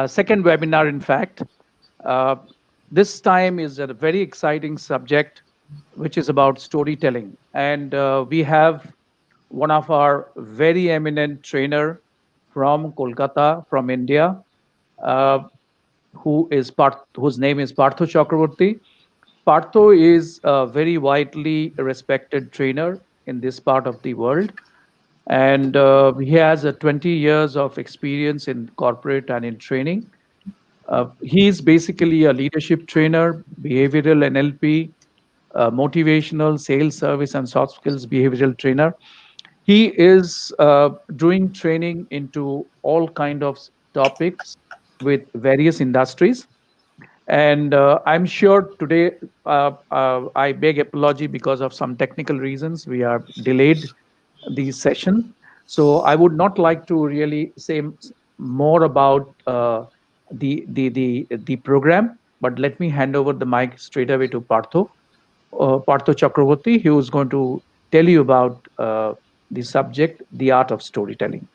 second webinar, in fact. Uh, this time is a very exciting subject, which is about storytelling. And we have one of our very eminent trainer from Kolkata, from India, uh, whose name is Partha Chakraborty. Partho is a very widely respected trainer in this part of the world, and he has 20 years of experience in corporate and in training. He is basically a leadership trainer, behavioral NLP, motivational, sales, service, and soft skills behavioral trainer. He is doing training into all kind of topics with various industries. And I'm sure today, I beg apology because of some technical reasons. We are delayed the session. So I would not like to really say more about the program, but let me hand over the mic straight away to Partho Chakraborty, who is going to tell you about the subject, the art of storytelling.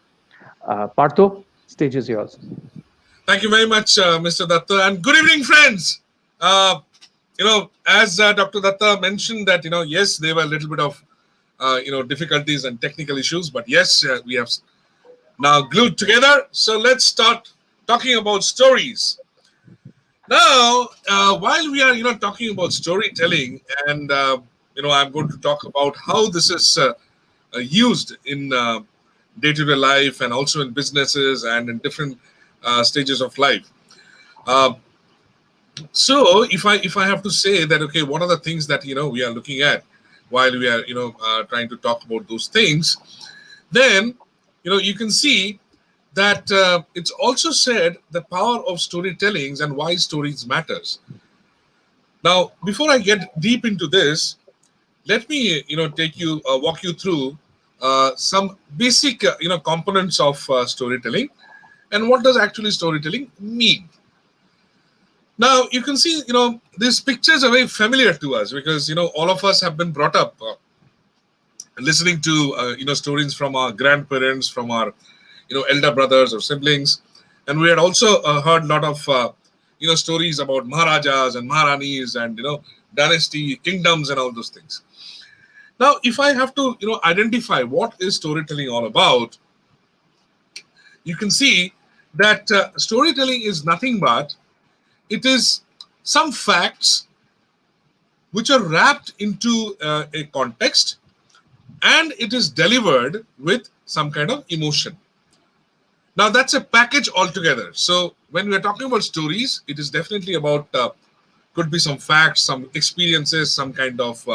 Partho, stage is yours. Thank you very much, Mr. Dutta, and good evening, friends. As Dr. Dutta mentioned that, yes, there were a little bit of, difficulties and technical issues, but yes, we have now glued together. So let's start talking about stories. Now, while we are, talking about storytelling, and I'm going to talk about how this is used in day-to-day life, and also in businesses and in different stages of life. Uh, so, if I have to say that, okay, what are the things that we are looking at while we are trying to talk about those things, then you can see that it's also said the power of storytellings and why stories matters. Now, before I get deep into this, let me walk you through some basic components of storytelling, and what does actually storytelling mean. Now you can see these pictures are very familiar to us, because all of us have been brought up listening to stories from our grandparents, from our elder brothers or siblings, and we had also heard a lot of stories about maharajas and maharanis, and dynasty kingdoms and all those things. Now, if I have to identify what is storytelling all about, you can see that storytelling is nothing but it is some facts which are wrapped into a context, and it is delivered with some kind of emotion. Now, that's a package altogether. So when we're talking about stories, it is definitely about could be some facts, some experiences, some kind of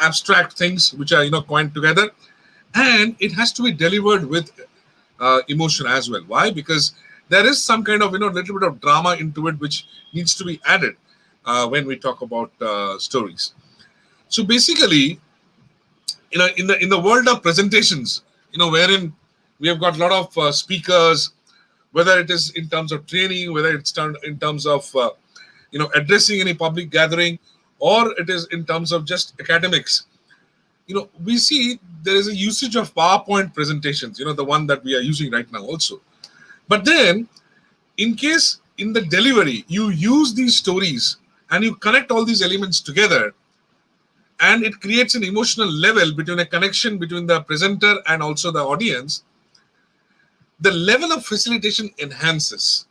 abstract things which are coined together, and it has to be delivered with emotion as well. Why? Because there is some kind of little bit of drama into it which needs to be added when we talk about stories. So basically, in the world of presentations, wherein we have got a lot of speakers, whether it is in terms of training, whether it's in terms of addressing any public gathering, or it is in terms of just academics. We see there is a usage of PowerPoint presentations, the one that we are using right now also. But then, in case in the delivery, you use these stories and you connect all these elements together, and it creates an emotional level between a connection between the presenter and also the audience, the level of facilitation enhances.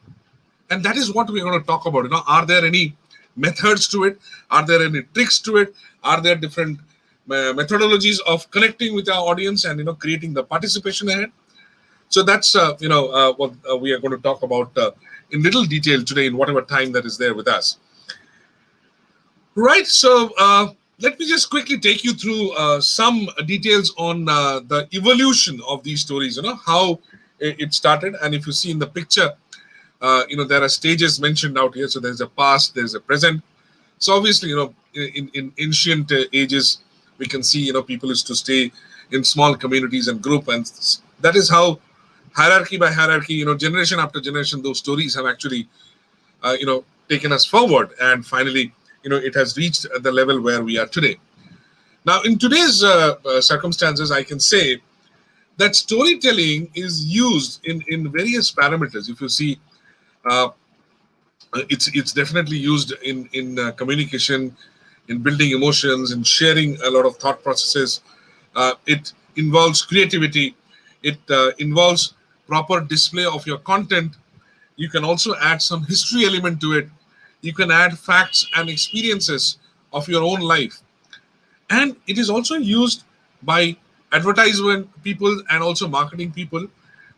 And that is what we're going to talk about. Are there any methods to it? Are there any tricks to it? Are there different methodologies of connecting with our audience and creating the participation ahead? So that's what we are going to talk about in little detail today, in whatever time that is there with us. Right. So let me just quickly take you through some details on the evolution of these stories. How it started, and if you see in the picture, there are stages mentioned out here. So there's a past, there's a present. So obviously, in ancient ages, we can see people used to stay in small communities and group, and that is how hierarchy by hierarchy, generation after generation, those stories have actually taken us forward, and finally it has reached the level where we are today. Now, in today's circumstances, I can say that storytelling is used in various parameters. If you see, uh, it's definitely used in communication, in building emotions, in sharing a lot of thought processes. It involves creativity. It involves proper display of your content. You can also add some history element to it. You can add facts and experiences of your own life. And it is also used by advertisement people and also marketing people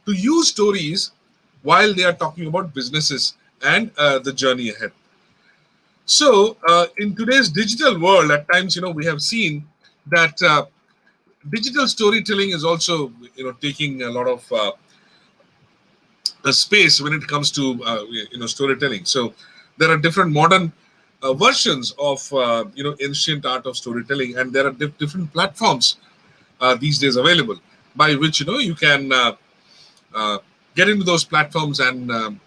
to use stories while they are talking about businesses and the journey ahead. So in today's digital world, at times, we have seen that digital storytelling is also, taking a lot of space when it comes to storytelling. So there are different modern versions of ancient art of storytelling, and there are different platforms these days available by which you can uh, get into those platforms and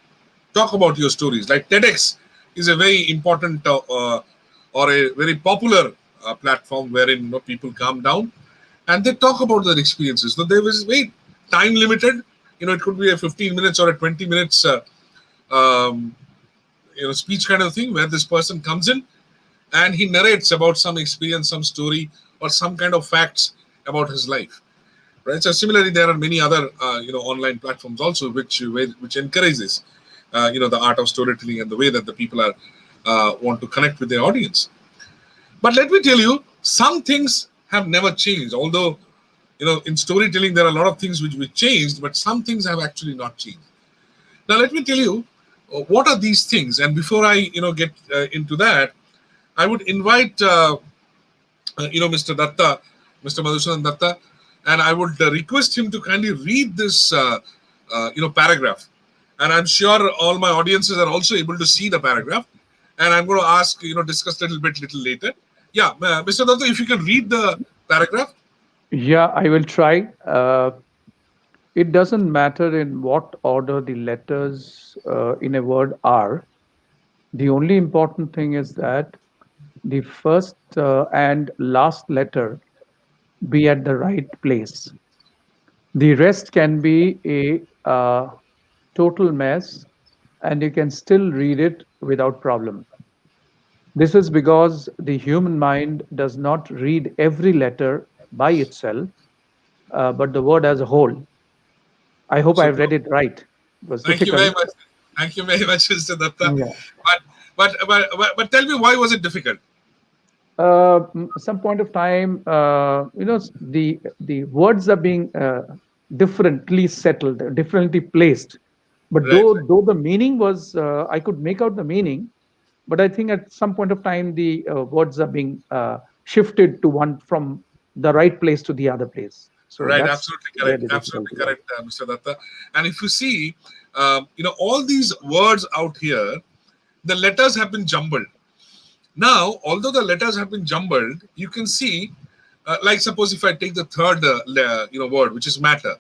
talk about your stories. Like TEDx is a very important or a very popular platform wherein people come down and they talk about their experiences. So there is very time limited. It could be a 15 minutes or a 20 minutes um, speech kind of thing where this person comes in and he narrates about some experience, some story, or some kind of facts about his life. Right. So similarly, there are many other online platforms also which encourages the art of storytelling and the way that the people are want to connect with their audience. But let me tell you, some things have never changed. Although in storytelling there are a lot of things which changed, but some things have actually not changed. Now let me tell you what are these things. And before I get into that, I would invite Mr. Datta, Mr. Madhusudan Datta, and I would request him to kindly read this paragraph. And I'm sure all my audiences are also able to see the paragraph. And I'm going to ask, discuss a little later. Yeah, Mr. Datta, if you can read the paragraph. Yeah, I will try. It doesn't matter in what order the letters in a word are. The only important thing is that the first and last letter be at the right place. The rest can be a total mess, and you can still read it without problem. This is because the human mind does not read every letter by itself, but the word as a whole. I hope I've Super. read it right. It was Thank you very difficult. much. Thank you very much, Mr. Datta. Yeah. But tell me, why was it difficult? Some point of time, the words are being differently settled, differently placed. But Right, though the meaning was, I could make out the meaning, but I think at some point of time the words are being shifted to one from the right place to the other place. So right. that's Absolutely where correct. the Absolutely difficulty was. correct, Mr. Datta. And if you see, all these words out here, the letters have been jumbled. Now, although the letters have been jumbled, you can see, like suppose if I take the third, word, which is matter.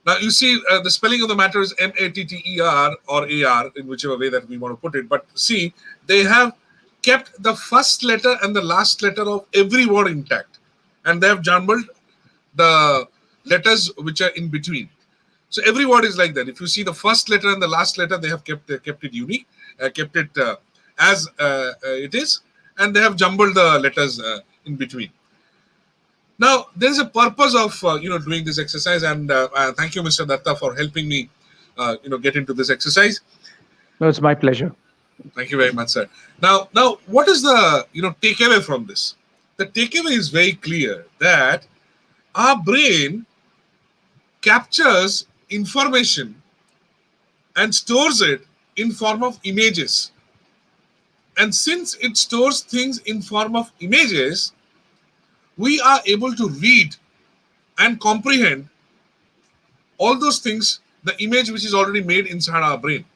Now you see the spelling of the matter is Matter or AR in whichever way that we want to put it. But see, they have kept the first letter and the last letter of every word intact, and they have jumbled the letters which are in between. So every word is like that. If you see the first letter and the last letter, they have kept it unique, kept it as it is, and they have jumbled the letters in between. Now, there is a purpose of doing this exercise, and thank you, Mr. Datta, for helping me get into this exercise. No, it's my pleasure. Thank you very much, sir. Now, what is the takeaway from this? The takeaway is very clear that our brain captures information and stores it in form of images. And since it stores things in form of images, we are able to read and comprehend all those things, the image which is already made inside our brain.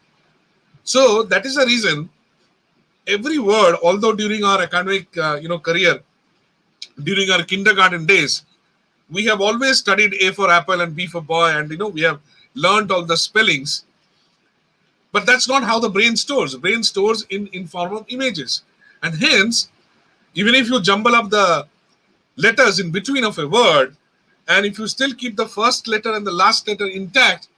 So that is the reason every word, although during our academic career, during our kindergarten days, we have always studied A for apple and B for boy, and we have learned all the spellings. But that's not how the brain stores. The brain stores in form of images. And hence, even if you jumble up the letters in between of a word And if you still keep the first letter and the last letter intact,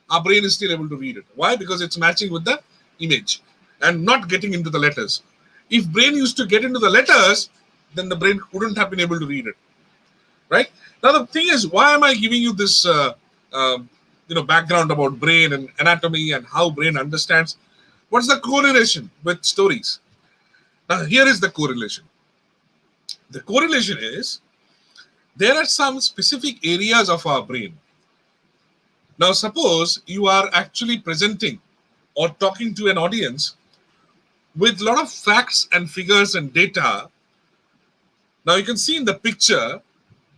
our brain is still able to read it. Why? Because it's matching with the image and not getting into the letters. If brain used to get into the letters, then the brain wouldn't have been able to read it. Right? Now the thing is, why am I giving you this background about brain and anatomy and how brain understands? What's the correlation with stories? Now here is the correlation. The correlation is there are some specific areas of our brain. Now suppose you are actually presenting or talking to an audience with a lot of facts and figures and data. Now you can see in the picture,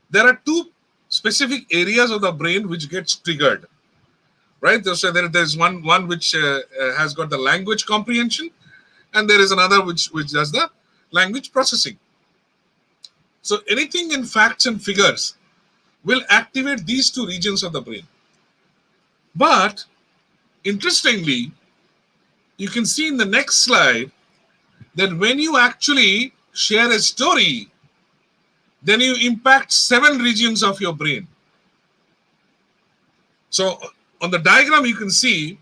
there are two specific areas of the brain which gets triggered, right? So there's one which has got the language comprehension, and there is another which does the language processing. So anything in facts and figures will activate these two regions of the brain. But interestingly, you can see in the next slide that when you actually share a story, then you impact 7 regions of your brain. So on the diagram, you can see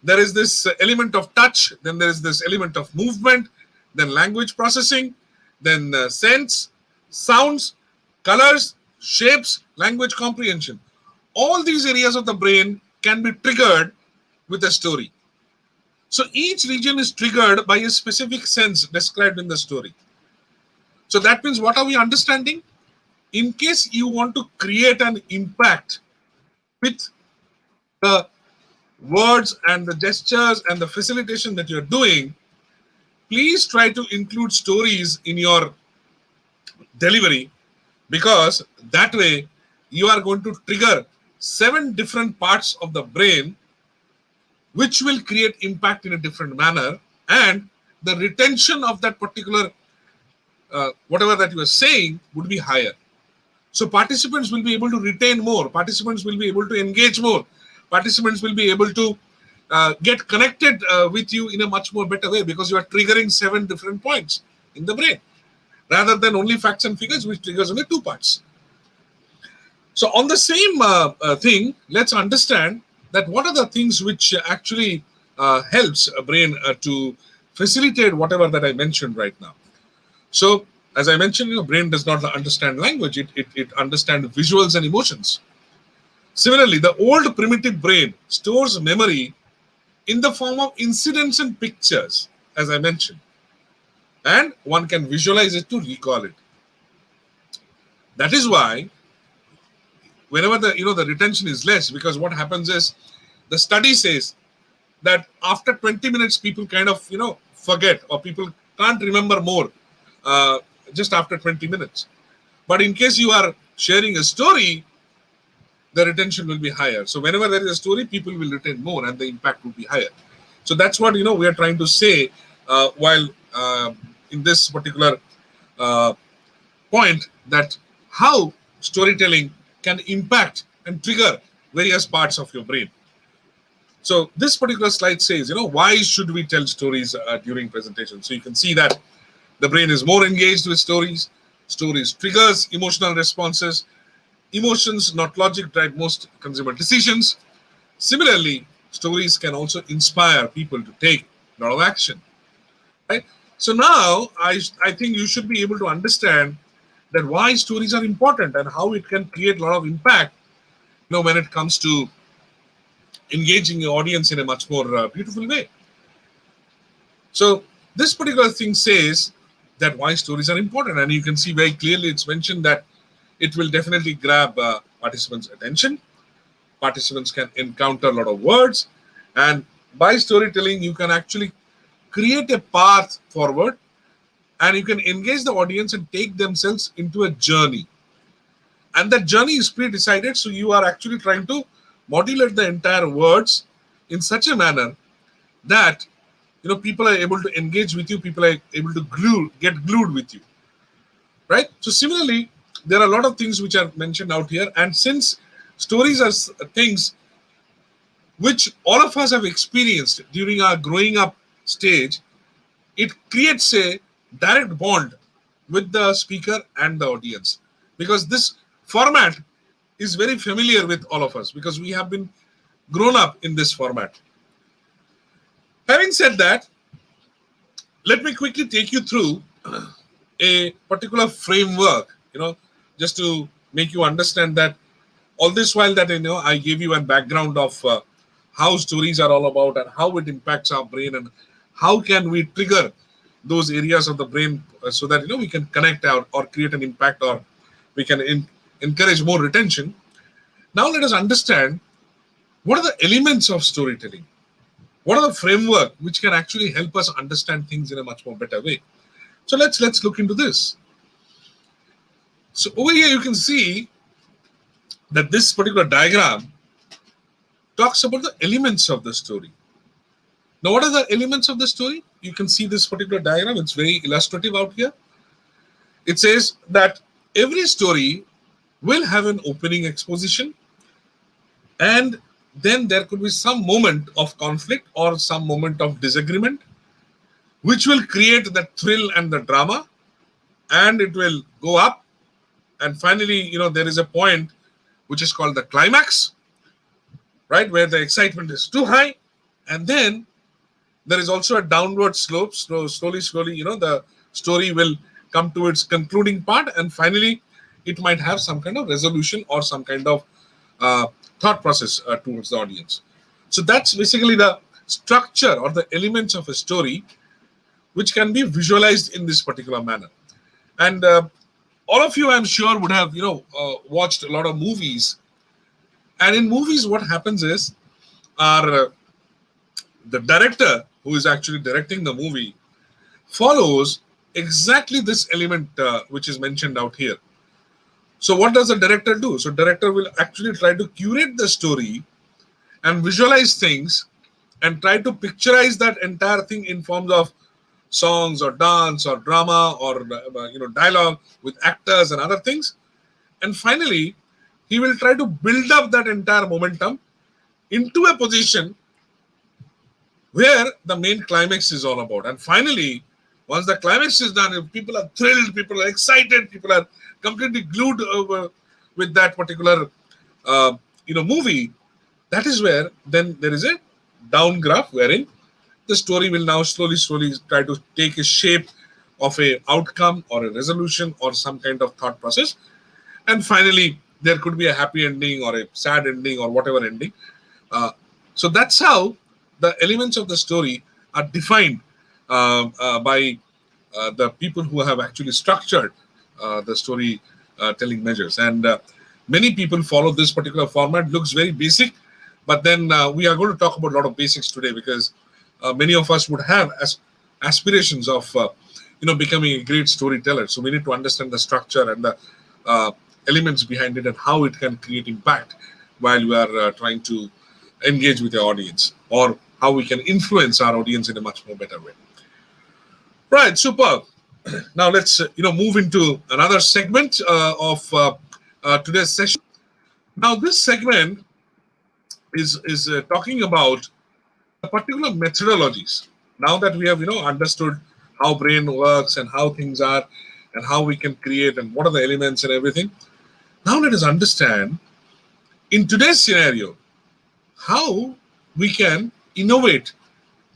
there is this element of touch, then there is this element of movement, then language processing, then sense, sounds, colors, shapes, language comprehension. All these areas of the brain can be triggered with a story. So each region is triggered by a specific sense described in the story. So that means, what are we understanding? In case you want to create an impact with the words and the gestures and the facilitation that you're doing, please try to include stories in your delivery, because that way you are going to trigger 7 different parts of the brain which will create impact in a different manner, and the retention of that particular whatever that you are saying would be higher. So participants will be able to retain more, participants will be able to engage more, participants will be able to get connected with you in a much more better way, because you are triggering 7 different points in the brain rather than only facts and figures, which triggers only 2 parts. So on the same thing, let's understand that what are the things which actually helps a brain to facilitate whatever that I mentioned right now. So as I mentioned, your brain does not understand language, it understands visuals and emotions. Similarly, the old primitive brain stores memory in the form of incidents and pictures, as I mentioned, and one can visualize it to recall it. That is why whenever the retention is less, because what happens is, the study says that after 20 minutes people kind of forget, or people can't remember more just after 20 minutes. But in case you are sharing a story, the retention will be higher. So whenever there is a story, people will retain more and the impact will be higher. So that's what we are trying to say while in this particular point, that how storytelling can impact and trigger various parts of your brain. So this particular slide says, why should we tell stories during presentation? So you can see that the brain is more engaged with stories. Stories triggers emotional responses. Emotions, not logic, drive most consumer decisions. Similarly, stories can also inspire people to take a lot of action. Right? So now I think you should be able to understand that why stories are important and how it can create a lot of impact when it comes to engaging your audience in a much more beautiful way. So this particular thing says that why stories are important, and you can see very clearly it's mentioned that it will definitely grab participants' attention. Participants can encounter a lot of words, and by storytelling you can actually create a path forward, and you can engage the audience and take themselves into a journey. And that journey is pre-decided, so you are actually trying to modulate the entire words in such a manner that people are able to engage with you, people are able to get glued with you, right? So similarly, there are a lot of things which are mentioned out here, and since stories are things which all of us have experienced during our growing up stage, it creates a direct bond with the speaker and the audience, because this format is very familiar with all of us because we have been grown up in this format. Having said that, let me quickly take you through a particular framework, just to make you understand that all this while that I gave you a background of how stories are all about and how it impacts our brain and how can we trigger those areas of the brain so that we can connect out or create an impact or we can encourage more retention. Now let us understand what are the elements of storytelling. What are the framework which can actually help us understand things in a much more better way? So let's look into this. So over here you can see that this particular diagram talks about the elements of the story. Now, what are the elements of the story? You can see this particular diagram. It's very illustrative out here. It says that every story will have an opening exposition, and then there could be some moment of conflict or some moment of disagreement, which will create the thrill and the drama, and it will go up. And finally, there is a point which is called the climax, right, where the excitement is too high, and then there is also a downward slope. Slowly, the story will come to its concluding part, and finally, it might have some kind of resolution or some kind of thought process towards the audience. So that's basically the structure or the elements of a story, which can be visualized in this particular manner. And all of you, I'm sure, would have watched a lot of movies. And in movies, what happens is, the director who is actually directing the movie follows exactly this element which is mentioned out here. So what does the director do? So director will actually try to curate the story and visualize things and try to picturize that entire thing in forms of songs or dance or drama or dialogue with actors and other things. And finally, he will try to build up that entire momentum into a position where the main climax is all about. And finally, once the climax is done, people are thrilled, people are excited, people are completely glued over with that particular movie. That is where then there is a down graph wherein the story will now slowly try to take a shape of a outcome or a resolution or some kind of thought process. And finally, there could be a happy ending or a sad ending or whatever ending. So that's how the elements of the story are defined by the people who have actually structured the story telling measures. And many people follow this particular format. Looks very basic, but then we are going to talk about a lot of basics today because many of us would have aspirations of becoming a great storyteller. So we need to understand the structure and the elements behind it and how it can create impact while we are trying to engage with the audience, or how we can influence our audience in a much more better way. Right, superb. Now let's move into another segment of today's session. Now this segment is talking about particular methodologies. Now that we have understood how brain works and how things are and how we can create and what are the elements and everything, now let us understand in today's scenario how we can innovate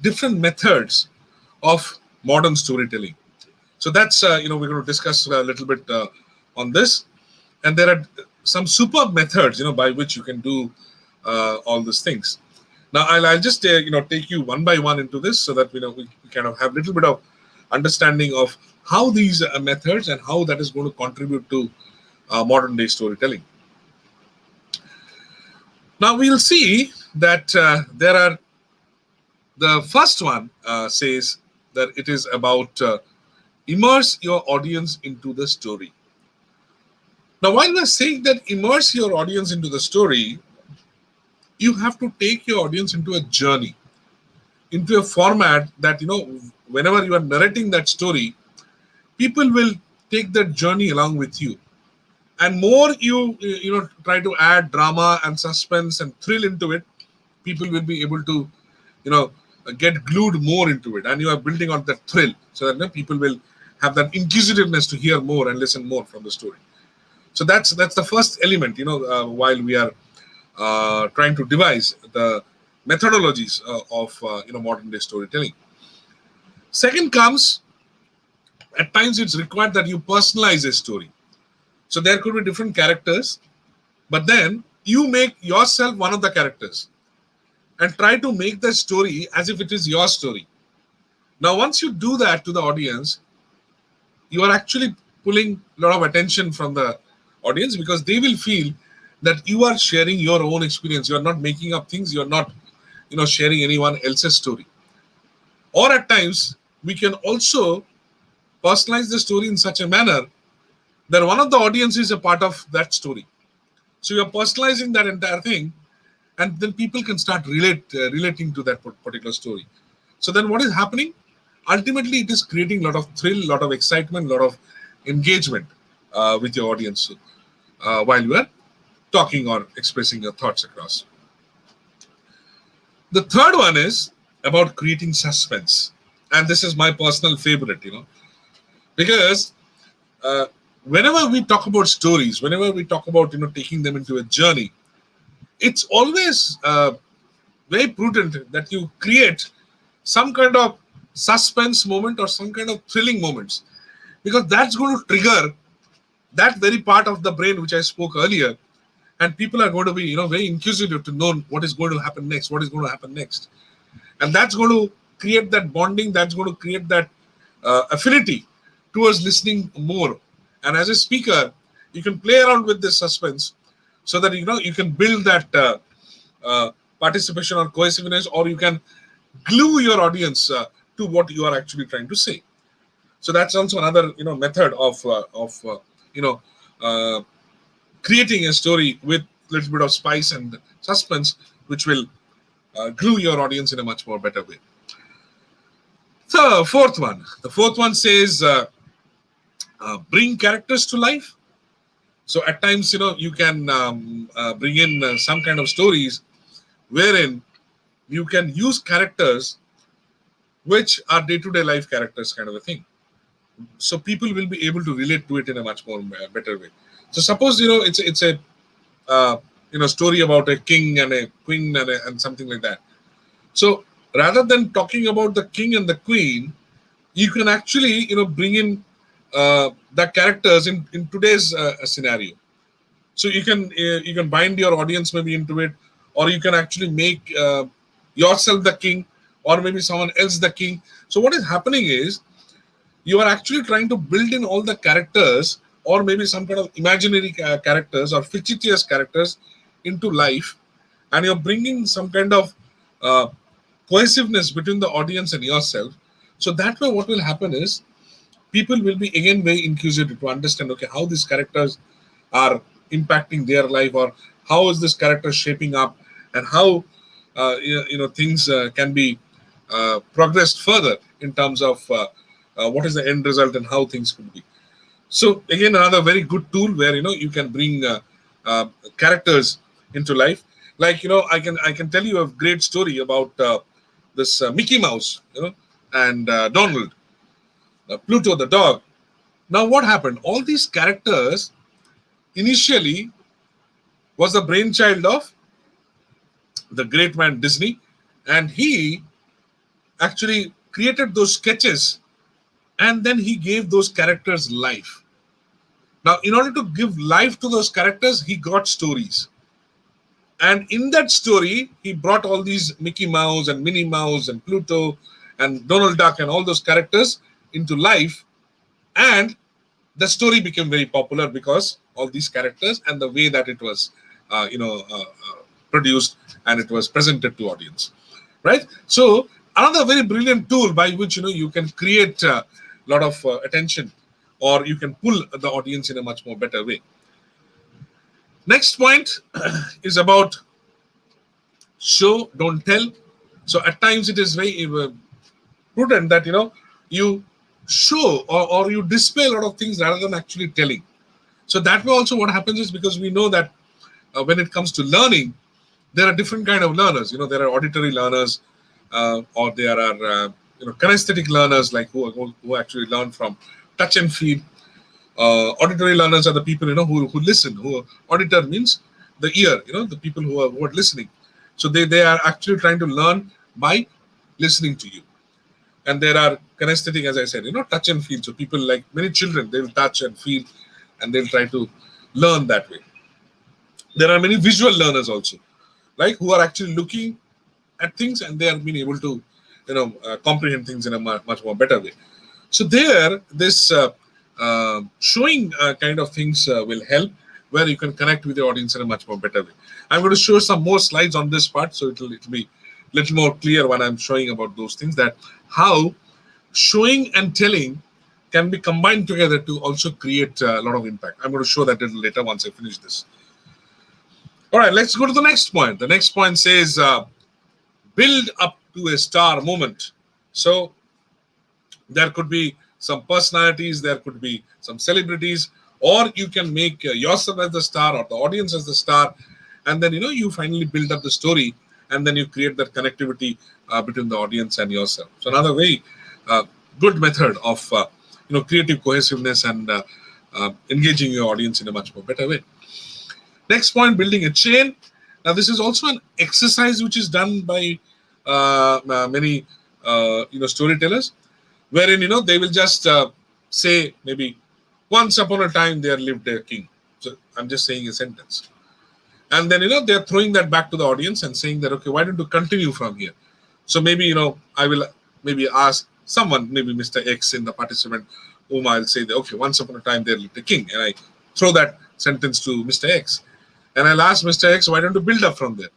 different methods of modern storytelling. So that's we're going to discuss a little bit on this, and there are some superb methods by which you can do all these things. Now I'll just take you one by one into this so that we kind of have a little bit of understanding of how these methods and how that is going to contribute to modern day storytelling. Now we'll see that there are, the first one says that it is about immerse your audience into the story. Now while we're saying that immerse your audience into the story, you have to take your audience into a journey, into a format that whenever you are narrating that story, people will take that journey along with you. And more you try to add drama and suspense and thrill into it, people will be able to get glued more into it, and you are building on that thrill so that people will have that inquisitiveness to hear more and listen more from the story. So that's the first element, while we are trying to devise the methodologies of modern day storytelling. Second comes, at times it's required that you personalize a story. So there could be different characters, but then you make yourself one of the characters and try to make the story as if it is your story. Now, once you do that to the audience, you are actually pulling a lot of attention from the audience, because they will feel that you are sharing your own experience. You are not making up things. You are not, sharing anyone else's story. Or at times, we can also personalize the story in such a manner that one of the audience is a part of that story. So you are personalizing that entire thing, and then people can start relating to that particular story. So then what is happening? Ultimately, it is creating a lot of thrill, a lot of excitement, a lot of engagement with your audience while you are talking or expressing your thoughts across. The third one is about creating suspense. And this is my personal favorite, because uh, whenever we talk about stories, whenever we talk about, taking them into a journey, it's always very prudent that you create some kind of suspense moment or some kind of thrilling moments, because that's going to trigger that very part of the brain which I spoke earlier, and people are going to be very inquisitive to know what is going to happen next, and that's going to create that bonding, that's going to create that affinity towards listening more. And as a speaker, you can play around with this suspense so that you can build that participation or cohesiveness, or you can glue your audience to what you are actually trying to say. So that's also another method of uh, creating a story with a little bit of spice and suspense, which will glue your audience in a much more better way. The fourth one says bring characters to life. So at times, you can bring in some kind of stories wherein you can use characters which are day-to-day life characters, kind of a thing. So people will be able to relate to it in a much more better way. So suppose it's a story about a king and a queen and something like that. So rather than talking about the king and the queen, you can actually bring in the characters in today's scenario. So you can bind your audience maybe into it, or you can actually make yourself the king, or maybe someone else the king. So what is happening is you are actually trying to build in all the characters, or maybe some kind of imaginary characters or fictitious characters into life, and you're bringing some kind of uh, cohesiveness between the audience and yourself. So that way what will happen is people will be again very inquisitive to understand, okay, how these characters are impacting their life, or how is this character shaping up, and how things can be progressed further in terms of what is the end result and how things could be. So again, another very good tool where you can bring characters into life. Like I can tell you a great story about this Mickey Mouse, and Donald, Pluto the dog. Now, what happened? All these characters initially was the brainchild of the great man Disney, and he actually created those sketches, and then he gave those characters life. Now, in order to give life to those characters, he got stories. And in that story, he brought all these Mickey Mouse and Minnie Mouse and Pluto and Donald Duck and all those characters into life. And the story became very popular because all these characters and the way that it was, produced and it was presented to audience, right? So another very brilliant tool by which you can create a lot of attention, or you can pull the audience in a much more better way. Next point is about show, don't tell. So at times it is very prudent that you show, or you display a lot of things rather than actually telling. So that way also what happens is, because we know that when it comes to learning, there are different kind of learners. There are auditory learners, or there are kinesthetic learners, like who actually learn from touch and feel. Auditory learners are the people who listen. Who auditor means the ear. The people who are listening. So they are actually trying to learn by listening to you. And there are kinesthetic, as I said, touch and feel. So people, like many children, they will touch and feel, and they'll try to learn that way. There are many visual learners also, like who are actually looking at things, and they are being able to comprehend things in a much more better way. So there, this showing kind of things will help, where you can connect with the audience in a much more better way. I'm going to show some more slides on this part, so it'll be a little more clear when I'm showing about those things, that how showing and telling can be combined together to also create a lot of impact. I'm going to show that a little later once I finish this. All right, let's go to the next point. The next point says build up to a star moment. So there could be some personalities, there could be some celebrities, or you can make yourself as the star or the audience as the star, and then you finally build up the story, and then you create that connectivity between the audience and yourself. So another very good method of creative cohesiveness and engaging your audience in a much more better way. Next point, building a chain. Now this is also an exercise which is done by many storytellers, wherein they will just say, maybe once upon a time there lived a king. So I'm just saying a sentence, and then they're throwing that back to the audience and saying that, okay, why don't you continue from here? So maybe I will maybe ask someone, maybe Mr. X in the participant, whom I'll say that, okay, once upon a time there lived a king, and I throw that sentence to Mr. X, and I'll ask Mr. X, why don't you build up from there?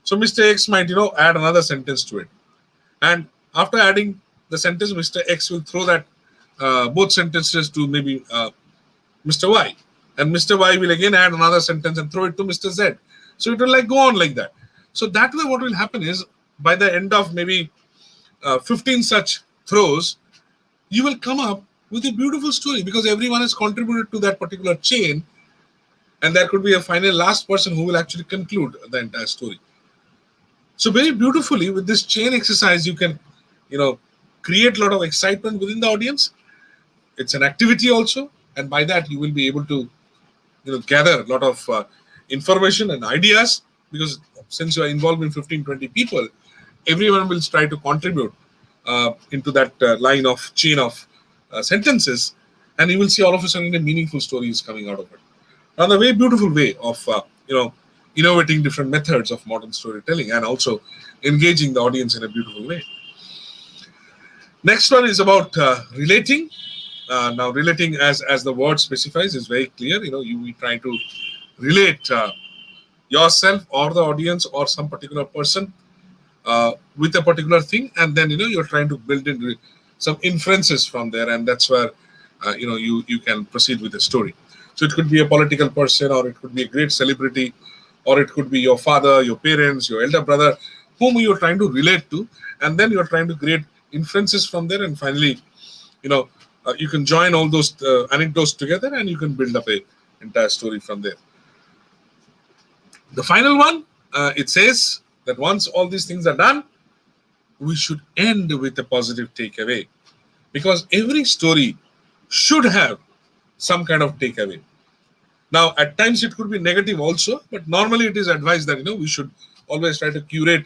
So Mr. X might add another sentence to it, and after adding the sentence, Mr. X will throw that both sentences to maybe Mr. Y, and Mr. Y will again add another sentence and throw it to Mr. Z. So it will go on like that. So that way, what will happen is, by the end of maybe 15 such throws, you will come up with a beautiful story, because everyone has contributed to that particular chain, and there could be a final last person who will actually conclude the entire story. So very beautifully, with this chain exercise, you can create a lot of excitement within the audience. It's an activity also, and by that you will be able to gather a lot of information and ideas, because since you are involved in 15-20 people, everyone will try to contribute into that line of chain of sentences, and you will see all of a sudden a meaningful story is coming out of it. Another very beautiful way of innovating different methods of modern storytelling, and also engaging the audience in a beautiful way. Next one is about relating. Now, relating, as the word specifies, is very clear. We try to relate yourself or the audience or some particular person with a particular thing, and then you're trying to build in some inferences from there, and that's where you can proceed with the story. So it could be a political person, or it could be a great celebrity, or it could be your father, your parents, your elder brother, whom you're trying to relate to, and then you're trying to create inferences from there, and finally, you can join all those anecdotes together, and you can build up a entire story from there. The final one, it says that once all these things are done, we should end with a positive takeaway, because every story should have some kind of takeaway. Now, at times it could be negative also, but normally it is advised that we should always try to curate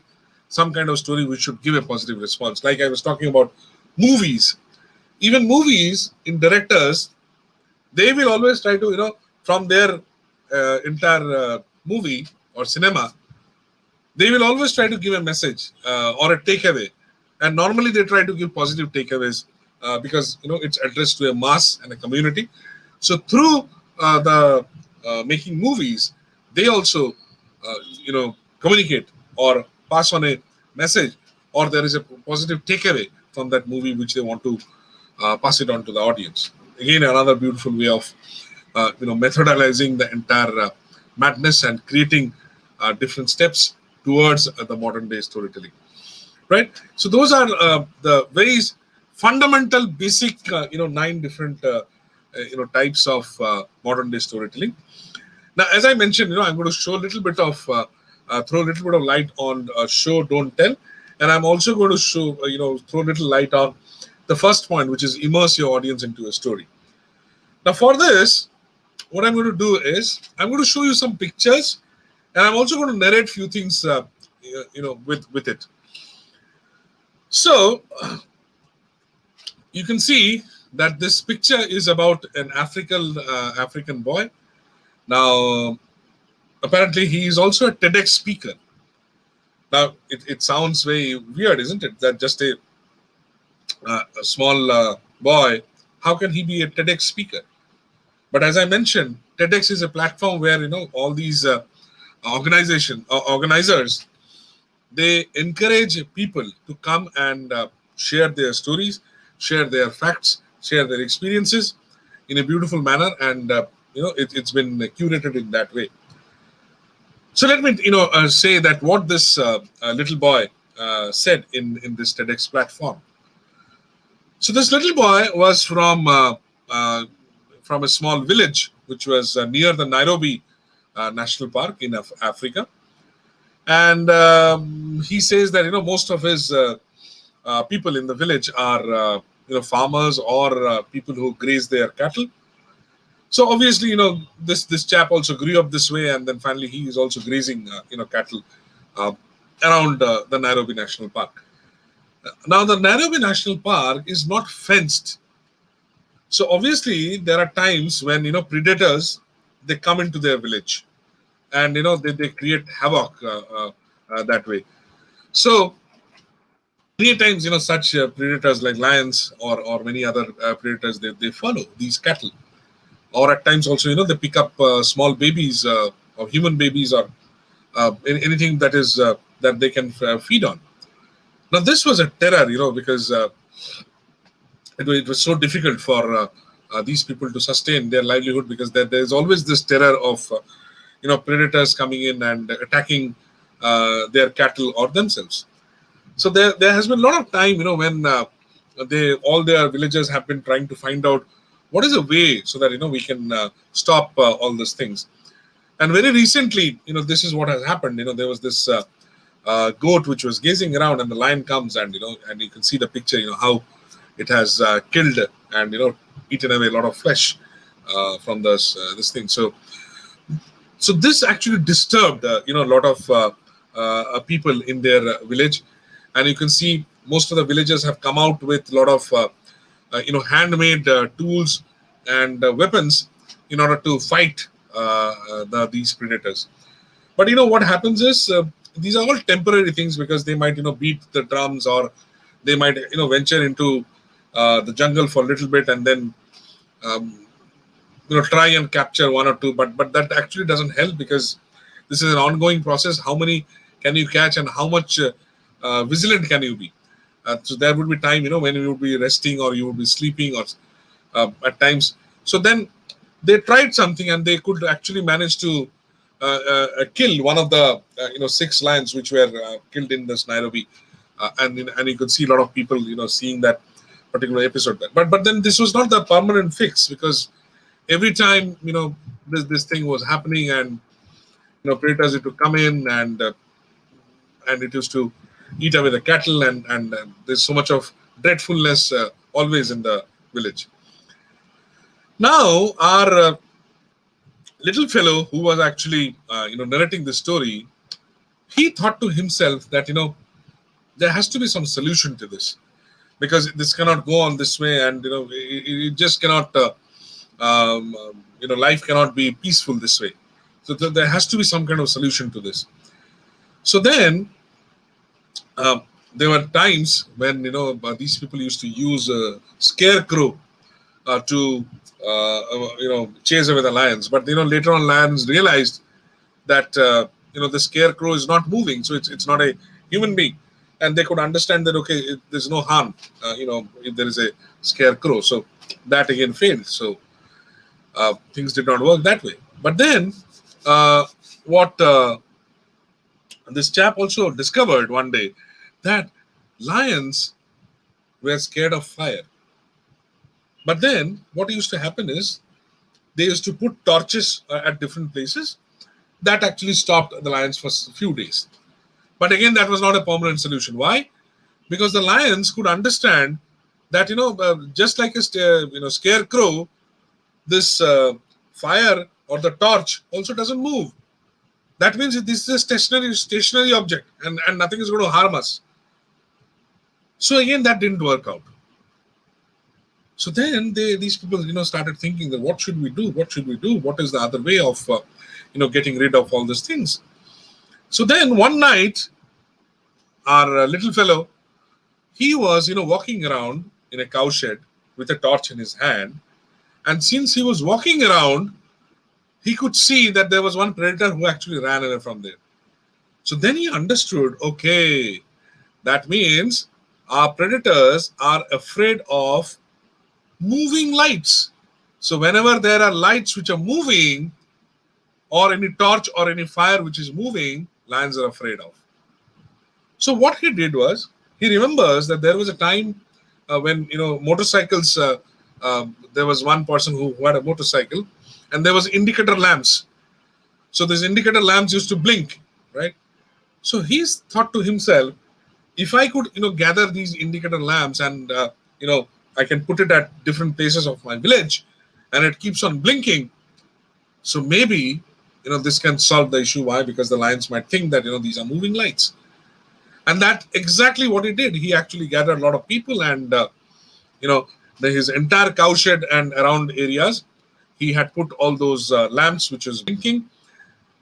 some kind of story which should give a positive response. Like I was talking about movies. Even movies, in directors, they will always try to, from their entire movie or cinema, they will always try to give a message or a takeaway. And normally they try to give positive takeaways because, it's addressed to a mass and a community. So through the making movies, they also, communicate or pass on a message, or there is a positive takeaway from that movie which they want to pass it on to the audience. Again, another beautiful way of methodizing the entire madness and creating different steps towards the modern day storytelling. Right. So those are the very fundamental, basic, 9 different types of modern day storytelling. Now, as I mentioned, I'm going to show a little bit of throw a little bit of light on show, don't tell, and I'm also going to show throw a little light on the first point, which is immerse your audience into a story. Now, for this, what I'm going to do is I'm going to show you some pictures, and I'm also going to narrate few things, with it. So you can see that this picture is about an African boy. Now, apparently, he is also a TEDx speaker. Now, it sounds very weird, isn't it? That just a small boy, how can he be a TEDx speaker? But as I mentioned, TEDx is a platform where all these organizers, they encourage people to come and share their stories, share their facts, share their experiences in a beautiful manner, and it's been curated in that way. So let me say that what this little boy said in this TEDx platform. So this little boy was from a small village which was near the Nairobi National Park in Africa, and he says that most of his people in the village are farmers or people who graze their cattle. So obviously, this chap also grew up this way, and then finally he is also grazing cattle uh, around the Nairobi National Park. Now, the Nairobi National Park is not fenced, so obviously there are times when predators, they come into their village, and they create havoc that way. So many times such predators like lions or many other predators, they follow these cattle, or at times also they pick up small babies or human babies, or anything that is that they can feed on. Now this was a terror, because it was so difficult for these people to sustain their livelihood, because there's always this terror of predators coming in and attacking their cattle or themselves. So there has been a lot of time when all their villagers have been trying to find out what is a way so that we can stop all these things. And very recently, this is what has happened. There was this goat which was gazing around, and the lion comes, and and you can see the picture, how it has killed and eaten away a lot of flesh from this thing. So this actually disturbed a lot of people in their village, and you can see most of the villagers have come out with a lot of handmade tools and weapons in order to fight these predators. But what happens is these are all temporary things, because they might beat the drums, or they might venture into the jungle for a little bit, and then um, try and capture one or two. But that actually doesn't help, because this is an ongoing process. How many can you catch, and how much vigilant can you be? So there would be time when you would be resting, or you would be sleeping, or at times. So then they tried something, and they could actually manage to kill one of the 6 lions which were killed in this Nairobi, and you could see a lot of people seeing that particular episode there. But then this was not the permanent fix, because every time this thing was happening, and predators used to come in, and it used to eat away the cattle, and there's so much of dreadfulness always in the village. Now our little fellow who was actually narrating the story, he thought to himself that there has to be some solution to this, because this cannot go on this way, and it just cannot life cannot be peaceful this way. So there has to be some kind of solution to this. So then there were times when these people used to use a scarecrow to chase away the lions. But later on, lions realized that the scarecrow is not moving, so it's not a human being, and they could understand that there's no harm if there is a scarecrow. So that again failed. So things did not work that way. But then what this chap also discovered one day, that lions were scared of fire. But then what used to happen is they used to put torches at different places. That actually stopped the lions for a few days. But again, that was not a permanent solution. Why? Because the lions could understand that just like a scarecrow, this fire or the torch also doesn't move. That means this is a stationary object, and nothing is going to harm us. So again, that didn't work out. So then these people, started thinking that what should we do? What should we do? What is the other way of, getting rid of all these things? So then one night, our little fellow, he was, walking around in a cowshed with a torch in his hand. And since he was walking around, he could see that there was one predator who actually ran away from there. So then he understood, okay, that means our predators are afraid of moving lights. So whenever there are lights which are moving, or any torch or any fire which is moving, lions are afraid of. So what he did was, he remembers that there was a time when motorcycles. There was one person who had a motorcycle, and there was indicator lamps. So these indicator lamps used to blink, right? So he's thought to himself, if I could, gather these indicator lamps and I can put it at different places of my village, and it keeps on blinking. So maybe this can solve the issue. Why? Because the lions might think that these are moving lights. And that exactly what he did. He actually gathered a lot of people, and his entire cowshed and around areas, he had put all those lamps which was blinking.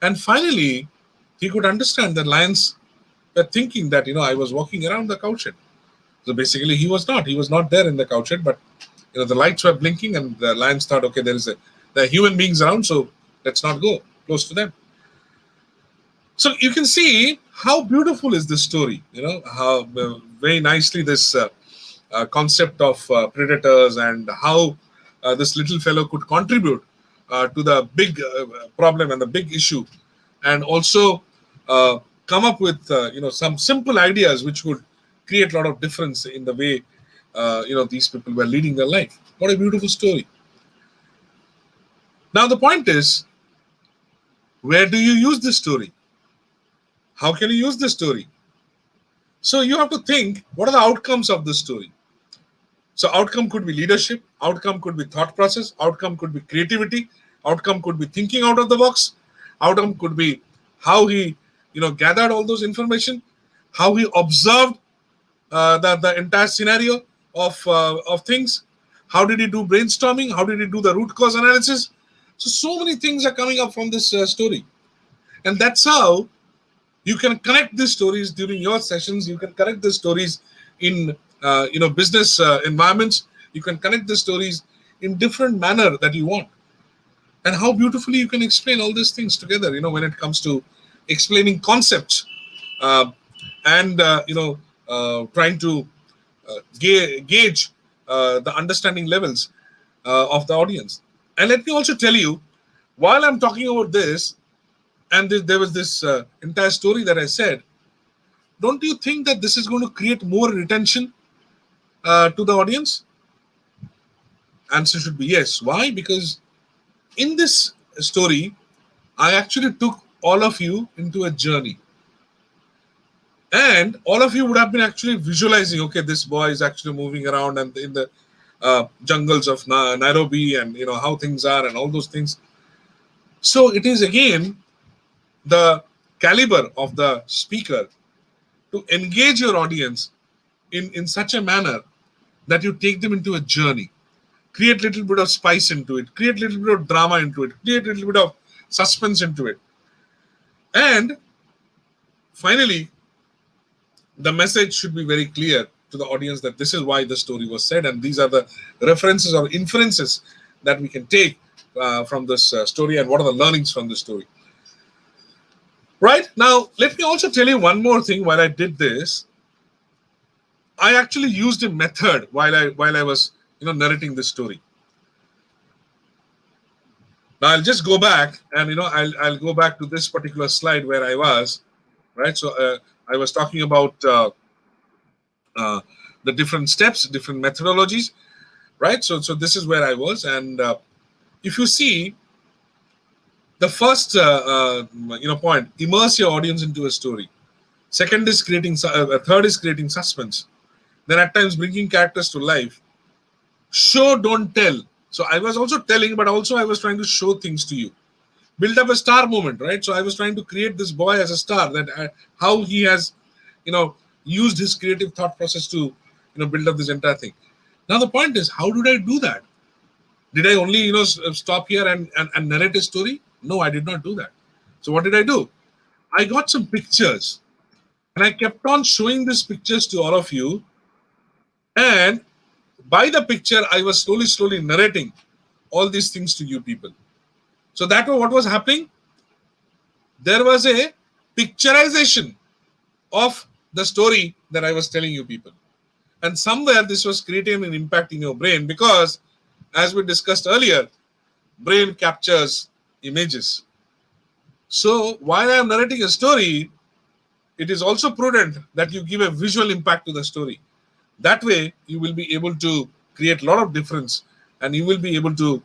And finally, he could understand that lions were thinking that I was walking around the cowshed. So basically, he was not there in the cowshed, but the lights were blinking, and the lions thought, okay, there are human beings around, so let's not go close to them. So you can see how beautiful is this story. How very nicely this concept of predators, and how this little fellow could contribute to the big problem and the big issue, and also come up with some simple ideas which would create a lot of difference in the way these people were leading their life. What a beautiful story. Now the point is, where do you use this story? How can you use this story? So you have to think, what are the outcomes of this story? So outcome could be leadership, outcome could be thought process, outcome could be creativity, outcome could be thinking out of the box, outcome could be how he gathered all those information, how he observed the entire scenario of things, how did he do brainstorming, how did he do the root cause analysis. So many things are coming up from this story, and that's how you can connect these stories during your sessions. You can connect the stories in business environments. You can connect the stories in different manner that you want, and how beautifully you can explain all these things together. When it comes to explaining concepts, and trying to gauge the understanding levels of the audience. And let me also tell you, while I'm talking about this, and there was this entire story that I said, don't you think that this is going to create more retention to the audience? Answer should be yes. Why? Because in this story, I actually took all of you into a journey. And all of you would have been actually visualizing, okay, this boy is actually moving around and in the jungles of Nairobi, and how things are and all those things. So it is again the caliber of the speaker to engage your audience in such a manner that you take them into a journey, create a little bit of spice into it, create a little bit of drama into it, create a little bit of suspense into it. And finally, the message should be very clear to the audience that this is why the story was said, and these are the references or inferences that we can take from this story, and what are the learnings from the story. Right? Now, let me also tell you one more thing. While I did this, I actually used a method while I was narrating this story. Now I'll just go back, and I'll go back to this particular slide where I was, right? So I was talking about the different steps, different methodologies, right? So this is where I was, and if you see, the first point, immerse your audience into a story. Second is third is creating suspense. Then at times bringing characters to life. Show, don't tell. So I was also telling, but also I was trying to show things to you, build up a star moment, right? So I was trying to create this boy as a star, that how he has, you know, used his creative thought process to, build up this entire thing. Now the point is, how did I do that? Did I only, stop here and narrate a story? No, I did not do that. So what did I do? I got some pictures and I kept on showing these pictures to all of you. And by the picture, I was slowly narrating all these things to you people. So that was what was happening. There was a picturization of the story that I was telling you people. And somewhere this was creating an impact in your brain because, as we discussed earlier, brain captures images. So while I am narrating a story, it is also prudent that you give a visual impact to the story. That way, you will be able to create a lot of difference, and you will be able to,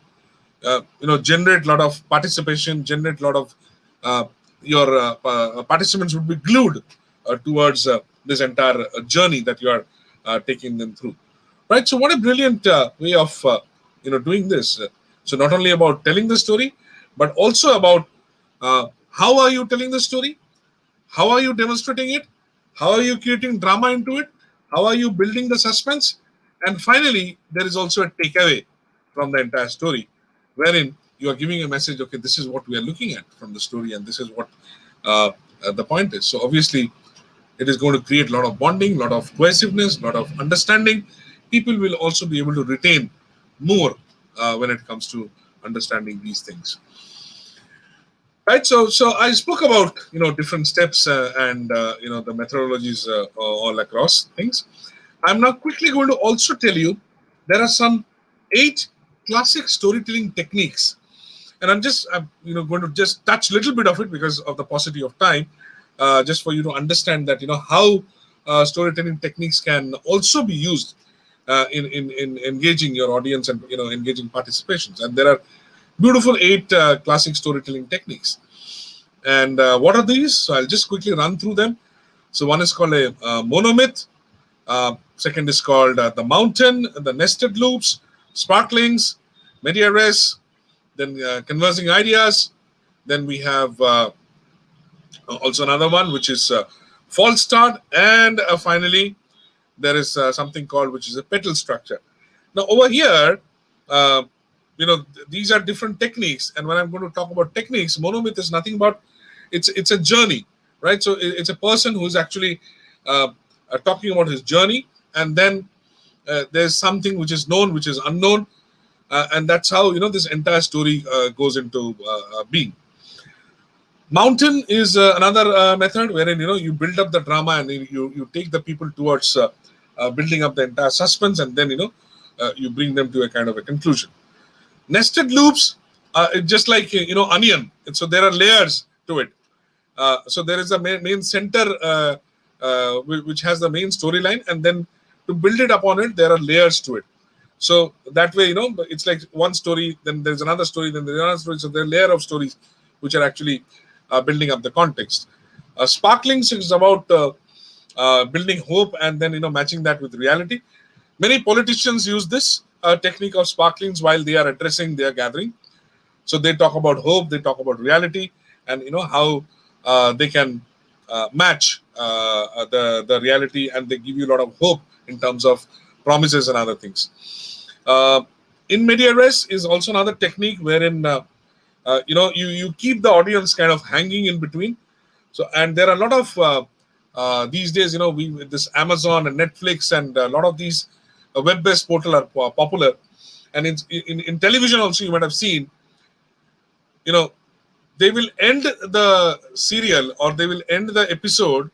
generate a lot of participation, generate a lot of your participants would be glued towards this entire journey that you are taking them through. Right. So, what a brilliant way of doing this. So, not only about telling the story, but also about how are you telling the story, how are you demonstrating it, how are you creating drama into it, how are you building the suspense, and finally, there is also a takeaway from the entire story, wherein you are giving a message. Okay, this is what we are looking at from the story, and this is what the point is. So, obviously, it is going to create a lot of bonding, a lot of cohesiveness, a lot of understanding. People will also be able to retain more when it comes to understanding these things. Right. So I spoke about different steps and the methodologies all across things. I'm now quickly going to also tell you there are some 8 classic storytelling techniques, and I'm going to just touch a little bit of it because of the paucity of time, just for you to understand that how storytelling techniques can also be used in engaging your audience and engaging participations. And there are beautiful 8 classic storytelling techniques. And what are these? So I'll just quickly run through them. So one is called a monomyth. Second is called the mountain, the nested loops, sparklings, media res, then conversing ideas. Then we have also another one, which is false start. And finally, there is something called, which is a petal structure. Now over here, uh, these are different techniques. And when I'm going to talk about techniques, monomyth is nothing but it's a journey, right? So it's a person who's actually talking about his journey, and then there's something which is known, which is unknown, and that's how this entire story goes into being. Mountain is another method wherein you build up the drama and you take the people towards building up the entire suspense, and then you bring them to a kind of a conclusion. Nested loops, it's just like onion, and so there are layers to it. So there is a main center which has the main storyline, and then to build it upon it, there are layers to it. So that way, it's like one story, then there's another story, then there's another story. So there are layer of stories which are actually building up the context. Sparklings is about building hope and then matching that with reality. Many politicians use this technique of sparklings while they are addressing their gathering. So they talk about hope, they talk about reality, and how they can match the reality, and they give you a lot of hope in terms of promises and other things. In media res is also another technique wherein you keep the audience kind of hanging in between. So, and there are a lot of these days, we with this Amazon and Netflix and a lot of these web-based portal are popular, and in television also you might have seen, they will end the serial or they will end the episode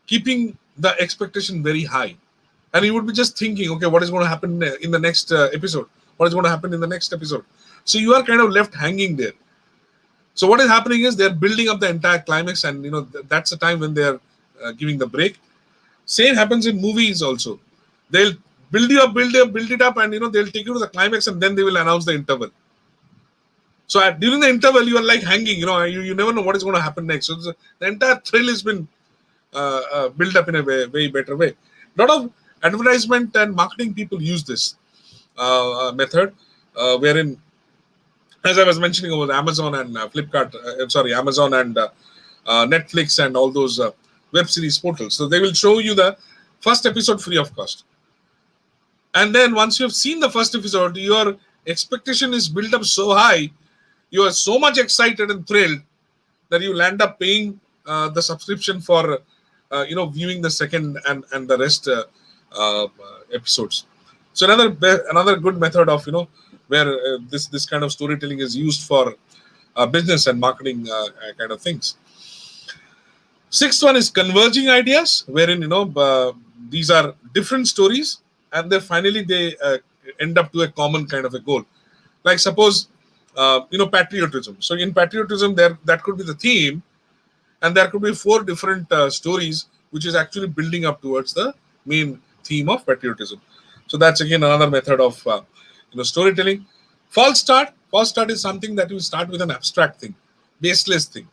keeping the expectation very high, and you would be just thinking, okay, what is going to happen in the next episode? What is going to happen in the next episode? So you are kind of left hanging there. So what is happening is they're building up the entire climax, and that's the time when they're giving the break. Same happens in movies also. They'll build you up, build it up, and they'll take you to the climax, and then they will announce the interval. So during the interval, you are like hanging. You never know what is going to happen next. So the entire thrill has been built up in a way, way better way. A lot of advertisement and marketing people use this. method, wherein, as I was mentioning about Amazon and Flipkart, sorry, Amazon and Netflix and all those web series portals. So they will show you the first episode free of cost. And then once you have seen the first episode, your expectation is built up so high, you are so much excited and thrilled that you land up paying the subscription for viewing the second and the rest uh, episodes. So another good method of where this kind of storytelling is used for business and marketing kind of things. Sixth one is converging ideas, wherein these are different stories, and then finally they end up to a common kind of a goal. Like suppose patriotism. So in patriotism, there that could be the theme, and there could be four different stories which is actually building up towards the main theme of patriotism. So that's again another method of storytelling. False start is something that you start with an abstract thing, baseless thing,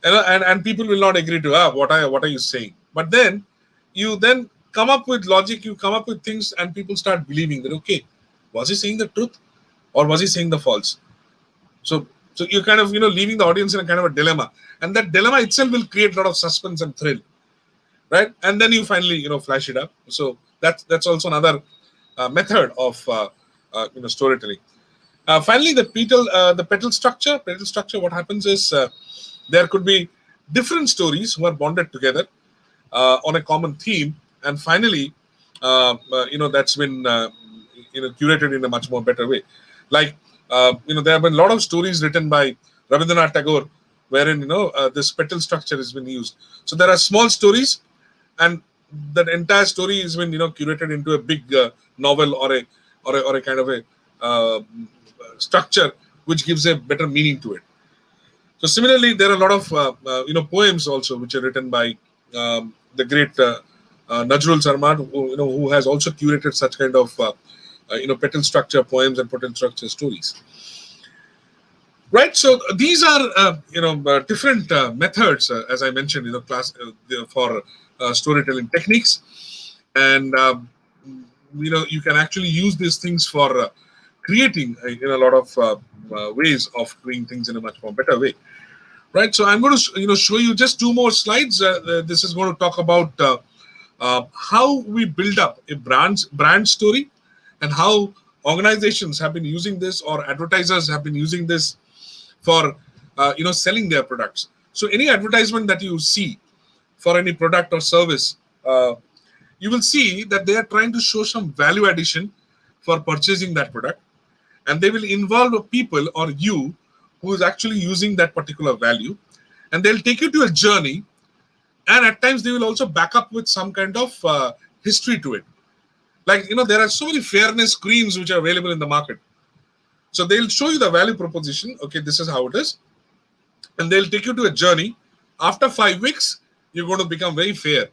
and people will not agree to what are you saying. But then you then come up with logic, you come up with things, and people start believing that, okay, was he saying the truth or was he saying the false? So you're kind of leaving the audience in a kind of a dilemma, and that dilemma itself will create a lot of suspense and thrill, right? And then you finally flash it up. So that's also another method of storytelling. Finally, the petal structure. Petal structure. What happens is there could be different stories who are bonded together on a common theme, and finally, that's been curated in a much more better way. Like there have been a lot of stories written by Rabindranath Tagore, wherein this petal structure has been used. So there are small stories, and that entire story has been curated into a big novel or a kind of a structure which gives a better meaning to it. So similarly, there are a lot of poems also which are written by the great Najrul Sarmad, who has also curated such kind of petal structure poems and petal structure stories. Right. So these are different methods, as I mentioned, for storytelling techniques, and you can actually use these things for creating a lot of ways of doing things in a much more better way. Right. So I'm going to show you just two more slides. This is going to talk about how we build up a brand story, and how organizations have been using this, or advertisers have been using this for selling their products. So any advertisement that you see for any product or service, you will see that they are trying to show some value addition for purchasing that product, and they will involve people or you who is actually using that particular value, and they'll take you to a journey, and at times they will also back up with some kind of history to it. Like there are so many fairness creams which are available in the market. So they'll show you the value proposition. Okay, this is how it is. And they'll take you to a journey. After 5 weeks, you're going to become very fair.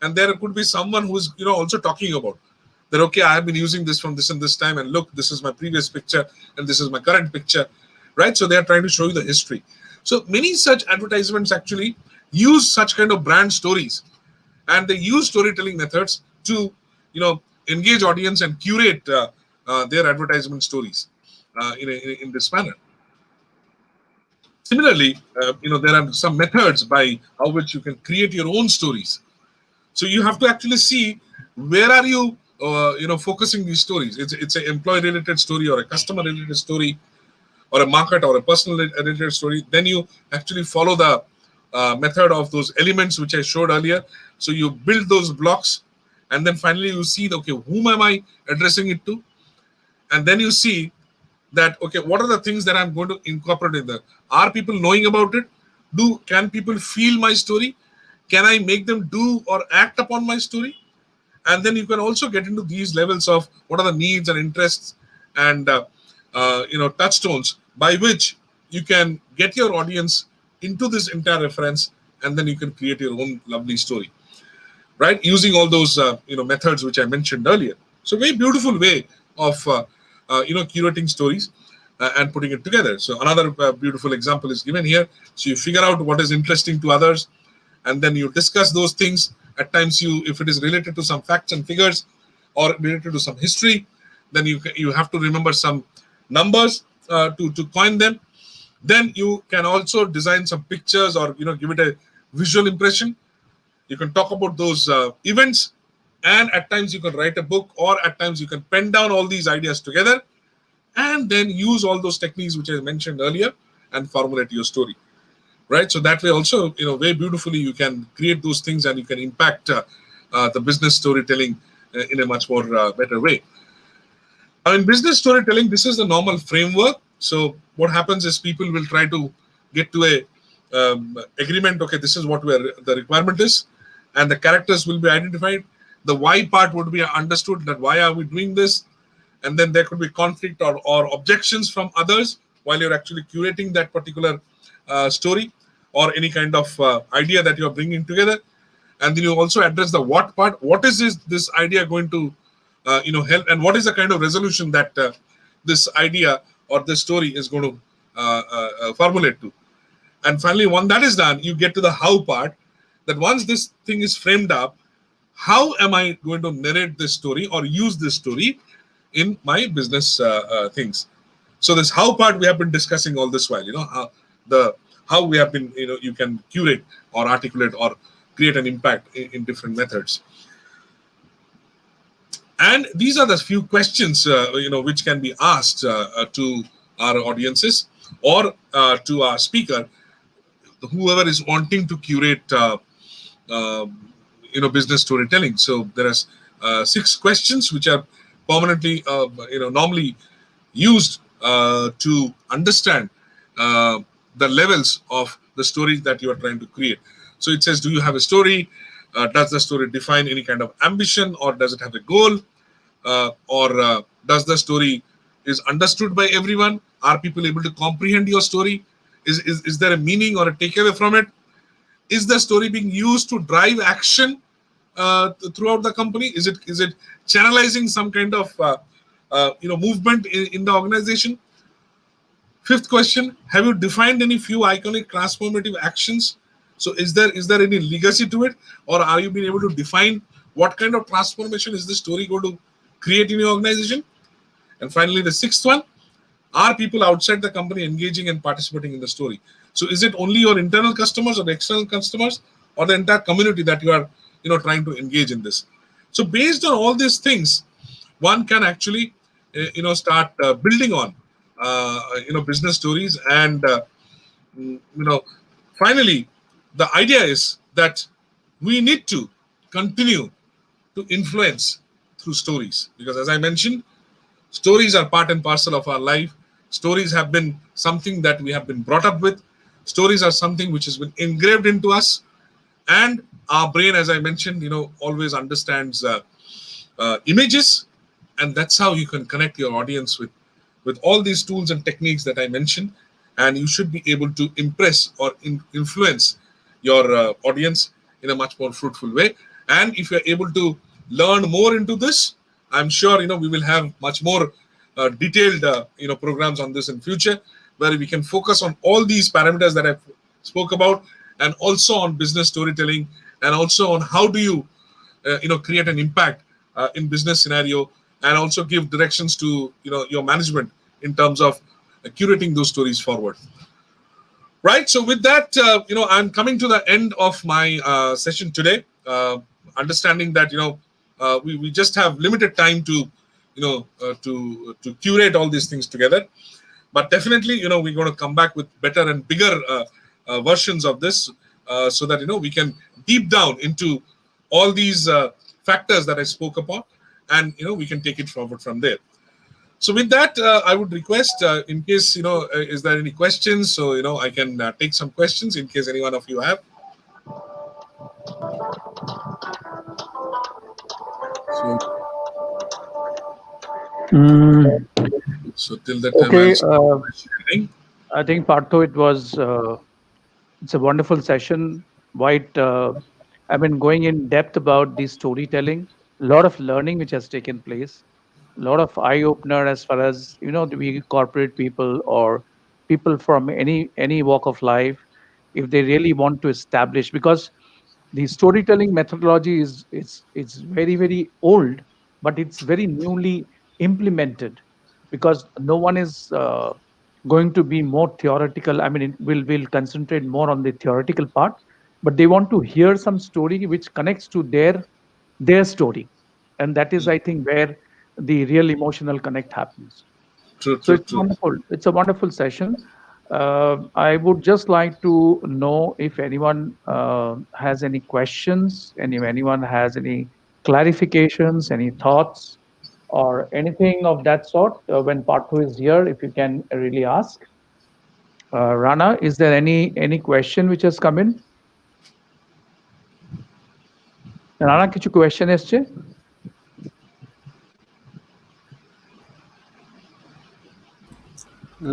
And there could be someone who's also talking about that, okay, I have been using this from this and this time, and look, this is my previous picture, and this is my current picture, right? So they are trying to show you the history. So many such advertisements actually use such kind of brand stories, and they use storytelling methods to, engage audience and curate their advertisement stories in this manner. Similarly, there are some methods by how which you can create your own stories. So you have to actually see where are you, focusing these stories. It's an employee-related story, or a customer-related story, or a market or a personal-related story. Then you actually follow the method of those elements which I showed earlier. So you build those blocks, and then finally you see, okay, whom am I addressing it to? And then you see that, okay, what are the things that I'm going to incorporate in there? Are people knowing about it? Can people feel my story? Can I make them do or act upon my story? And then you can also get into these levels of what are the needs and interests and touchstones by which you can get your audience into this entire reference, and then you can create your own lovely story, right? Using all those methods which I mentioned earlier. So very beautiful way of curating stories and putting it together. So another beautiful example is given here. So you figure out what is interesting to others, and then you discuss those things. At times, if it is related to some facts and figures or related to some history, then you have to remember some numbers to coin them. Then you can also design some pictures, or give it a visual impression. You can talk about those events, and at times you can write a book, or at times you can pen down all these ideas together, and then use all those techniques which I mentioned earlier and formulate your story. Right? So that way also, very beautifully you can create those things, and you can impact the business storytelling in a much more better way. Now, in business storytelling, this is the normal framework. So what happens is people will try to get to a agreement. Okay, this is what the requirement is, and the characters will be identified. The why part would be understood, that why are we doing this, and then there could be conflict or objections from others while you're actually curating that particular story or any kind of idea that you're bringing together. And then you also address the what part. What is this idea going to help, and what is the kind of resolution that this idea or this story is going to formulate to. And finally, when that is done, you get to the how part, that once this thing is framed up, how am I going to narrate this story or use this story in my business things. So this how part we have been discussing all this while, how we have been, you can curate or articulate or create an impact in different methods. And these are the few questions, which can be asked to our audiences or to our speaker, whoever is wanting to curate, business storytelling. So there are 6 questions which are permanently, normally used to understand the levels of the story that you are trying to create. So it says, do you have a story? Does the story define any kind of ambition, or does it have a goal? Or does the story is understood by everyone? Are people able to comprehend your story? Is there a meaning or a takeaway from it? Is the story being used to drive action throughout the company? Is it channelizing some kind of movement in the organization? 5th question: have you defined any few iconic transformative actions? So is there any legacy to it, or are you being able to define what kind of transformation is the story going to create in your organization? And finally, the 6th one: are people outside the company engaging and participating in the story? So is it only your internal customers or the external customers, or the entire community that you are trying to engage in this? So based on all these things, one can actually start building on business stories. And finally, the idea is that we need to continue to influence through stories, because as I mentioned, stories are part and parcel of our life. Stories have been something that we have been brought up with. Stories are something which has been engraved into us, and our brain, as I mentioned, always understands images, and that's how you can connect your audience with all these tools and techniques that I mentioned, and you should be able to impress or influence your audience in a much more fruitful way. And if you're able to learn more into this, I'm sure we will have much more detailed programs on this in future, where we can focus on all these parameters that I spoke about, and also on business storytelling, and also on how do you create an impact in business scenario, and also give directions to your management in terms of curating those stories forward. Right. So with that, I'm coming to the end of my session today, understanding that we just have limited time to to curate all these things together. But definitely, we're going to come back with better and bigger versions of this, so that we can deep down into all these factors that I spoke about, and we can take it forward from there. So with that, I would request, in case is there any questions? So I can take some questions in case any one of you have. So, Mm, so till that time, I'll okay. stop my sharing. I think Partho, it's a wonderful session. Quite, I've been going in depth about the storytelling. A lot of learning which has taken place. A lot of eye opener as far as we corporate people or people from any walk of life, if they really want to establish, because the storytelling methodology is it's very very old, but it's very newly implemented, because no one is going to be more theoretical. I mean, will concentrate more on the theoretical part, but they want to hear some story which connects to their story, and that is, I think, where the real emotional connect happens. True, So true, it's true. wonderful. It's a wonderful session. I would just like to know if anyone has any questions, and if anyone has any clarifications, any thoughts, or anything of that sort. When Partha is here, if you can really ask. Rana, is there any question which has come in? Rana, কিছু question এসছে?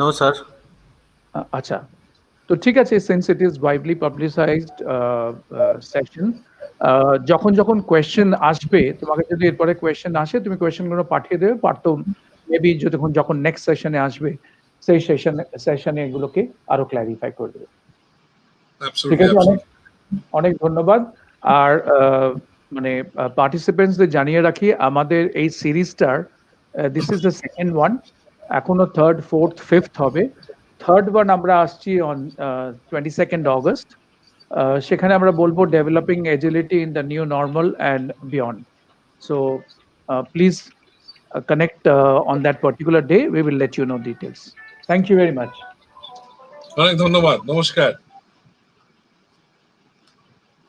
No, sir. আচ্ছা, তো ঠিক আছে, since it is widely পাবলিসাইজড session, যখন যখন question আসবে, তোমাকে যদি এরপরে কোয়েশ্চেন আসে, তুমি কোয়েশ্চেনগুলো পাঠিয়ে দেবে। পারতো মেবি যখন যখন নেক্সট সেশনে আসবে, সেই সেশনে এগুলোকে আরো ক্ল্যারিফাই করে দেবে। ঠিক Absolutely, আছে, অনেক absolutely. অনেক ধন্যবাদ। আর মানে পার্টিসিপেন্টসদের জানিয়ে রাখি, আমাদের এই সিরিজটার this is the second one, এখনো থার্ড, ফোর্থ, ফিফথ হবে। থার্ড ওয়ান আমরা আসছি অন 22nd August। সেখানে আমরা বলবো developing agility in the new normal and beyond. So please connect on that particular day. We will let you know details. Thank you very much. অনেক ধন্যবাদ, নমস্কার।